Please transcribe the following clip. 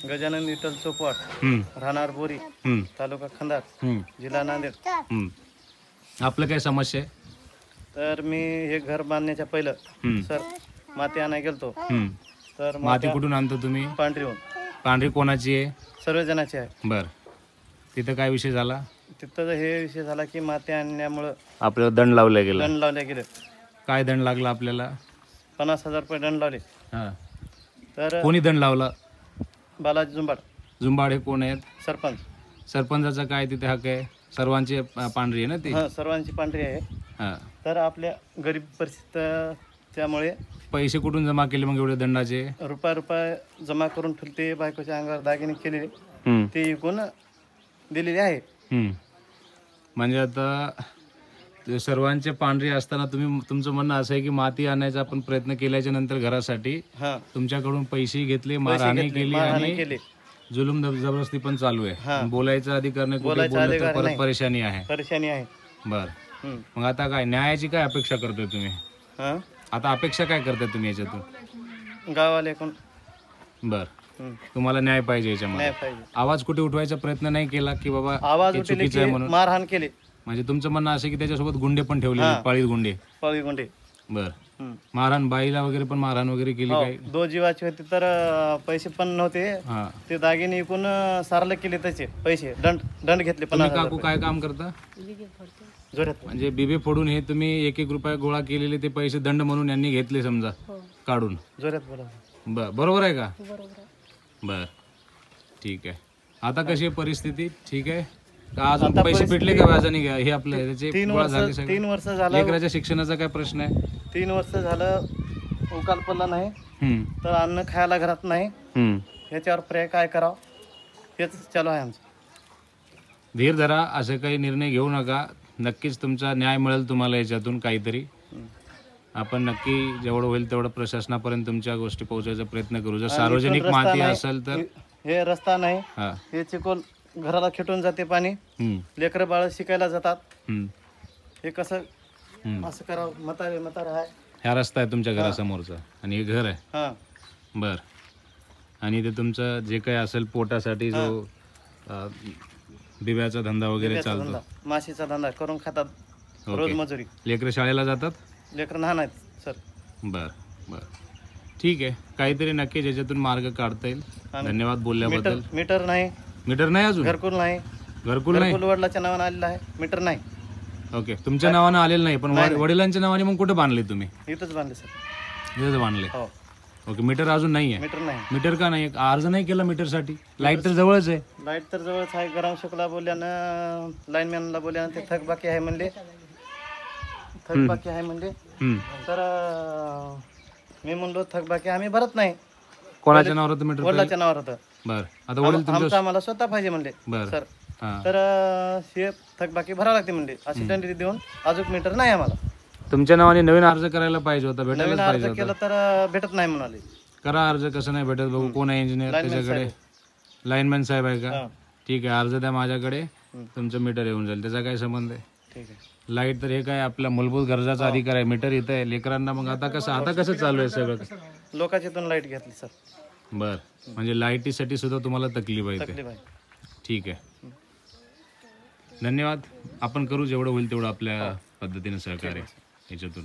गजानन विठ्ठल चोपवाड, राहणार बोरी, तालुका खंदार, जिल्हा नांदेड. आपलं काय समस्या आहे? तर मी हे घर बांधण्याच्या पहिलं सर माती आणायला गेलतो. तर माती कुठून आणतो तुम्ही? पांढरीहून. पांढरी कोणाची आहे? सर्वजणाची आहे. बर, तिथं काय विषय झाला? तिथं हे विषय झाला की माती आणल्यामुळं आपल्याला दंड लावला गेला. दंड लावले गेले. काय दंड लागला आपल्याला? 50,000 रुपये दंड लावले. हां, तर कोणी दंड लावला? बालाजी जुंबाड जुंबाड हे कोण आहेत? सरपंच. सरपंचाचा काय तिथे हक्क आहे? सर्वांची पांढरी आहे ना ती? हां, सर्वांची पांढरी आहे. हां, तर आपल्या गरीब परिस्थिती त्यामुळे पैसे कुठून जमा केले मग एवढे दंडाचे? रुपये जमा करून ठेवते. बायकोच्या अंगावर दागिने केलेले ते विकून दिलेले आहे. म्हणजे आता सर्वांचे पांढरी असताना तुमचं म्हणणं असं आहे की माती आणायचा आपण प्रयत्न केल्याच्या नंतर घरासाठी तुमच्याकडून पैसे घेतले, मारहाणी केली आणि जुलूम जबरदस्ती पण चालू आहे. बोलायचा अधिकार नाही, कुठे बोललं तर परत परेशानी आहे. बर, मग आता काय न्यायाची काय अपेक्षा करतोय तुम्ही? आता अपेक्षा काय करताय तुम्ही याच्यातून? गावाले कोण? बर, तुम्हाला न्याय पाहिजे याच्यामध्ये. आवाज कुठे उठवायचा प्रयत्न नाही केला की बाबा आवाज चुकीचं आहे म्हणून? मारहाण केली. म्हणजे तुमचं म्हणणं असं की त्याच्यासोबत गुंडे पण ठेवले, पाळीत गुंडे. बर, मारहाण बाईला वगैरे पण मारहाण वगैरे केली काय? 2 जीवाची होती तर पैसे पण नव्हते. ते दागिने विकून सारले केले, त्याचे पैसे दंड घेतले. तुम्ही काकू काय काम करता? म्हणजे बिबे फोडून हे तुम्ही 1-1 रुपया गोळा केलेले ते पैसे दंड म्हणून यांनी घेतले समजा काढून? बरोबर आहे का? बर, ठीक आहे. आता कशी आहे परिस्थिती? ठीक आहे का? अजून पैसे भेटले का व्याजाने? हे आपलं त्याचे 3 वर्ष झालं. लेकराच्या शिक्षणाचा काय प्रश्न आहे? 3 वर्ष झालं उकाल पडला नाही, तर अन्न खायला घरात नाही. ह्याच्यावर पर्याय काय करावं हेच चालू आहे आमचं. धीर धरा, असं काही निर्णय घेऊ नका. नक्कीच तुमचा न्याय मिळेल तुम्हाला याच्यातून काहीतरी. आपण नक्की जेवढं होईल तेवढं प्रशासनापर्यंत तुमच्या गोष्टी पोहोचायचा प्रयत्न करू. जर सार्वजनिक माती असेल तर हे रस्ता नाही, हे चिकोल घराला खेटून जाते पाणी. लेकरं बाळ शिकायला जातात. हे कसं असं करावं? म्हातारे आहे. ह्या रस्ता आहे तुमच्या घरासमोरचा आणि हे घर आहे. बर, आणि ते तुमचं जे काही असेल पोटासाठी जो बिब्याचा धंदा वगैरे चालतो, माशीचा धंदा करून खातात, रोज मजुरी. लेकरं शाळेला जातात? लेकरं लहान आहेत सर. बर बर, ठीक आहे. काहीतरी नक्की ज्याच्यातून मार्ग काढता येईल. धन्यवाद बोलल्याबद्दल. मीटर नाही अजून? घरकुल नाही. वडिलांच्या नावाने आलेलं आहे, मीटर नाही. ओके, तुमच्या नावानं आलेलं नाही, पण वडिलांच्या नावाने मग कुठे बांधले तुम्ही? इथंच बांधले सर. इथंच बांधले. ओके, मीटर अजून नाही आहे? मीटर का नाही? अर्ज नाही केला मीटरसाठी? लाईट तर जवळच आहे. लाईट तर जवळच आहे. ग्रामसेवकला बोलल्यानं, लाईनमॅनला बोलल्यानं ते थकबाकी आहे म्हणले. तर मी म्हणलो थकबाकी आम्ही भरत नाही. कोणाच्या नावावर होतं मीटर? वडिलांच्या नावावर होतं. बर, आता वडील तुमचं आम्हाला स्वतः पाहिजे म्हणले सर. तर हे थकबाकी भरावं लागते म्हणले. अशी दंडी देऊन अजून मीटर नाही आम्हाला. तुमच्या नावाने नवीन अर्ज करायला पाहिजे होता, भेटायला पाहिजे केलं तर भेटत नाही म्हणाले. करा अर्ज. कसं नाही भेटत बघू? कोण आहे इंजिनियर त्याच्याकडे? लाईनमॅन साहेब आहे का? ठीक आहे, अर्ज द्या माझ्याकडे, तुमचं मीटर येऊन जाईल. त्याचा काय संबंध आहे? ठीक आहे. लाईट तर हे काय आपल्या मूलभूत गरजाचा अधिकार आहे. मीटर इथं आहे लेकरांना. मग आता कसं चालू आहे सगळं? लोकांच्यातून लाईट घेतली सर. बर, म्हणजे लाईटीसाठी सुद्धा तुम्हाला तकलीफ आहे. ठीक आहे, धन्यवाद. आपण करू जेवढं होईल तेवढं आपल्या पद्धतीने सहकार्य याच्यातून.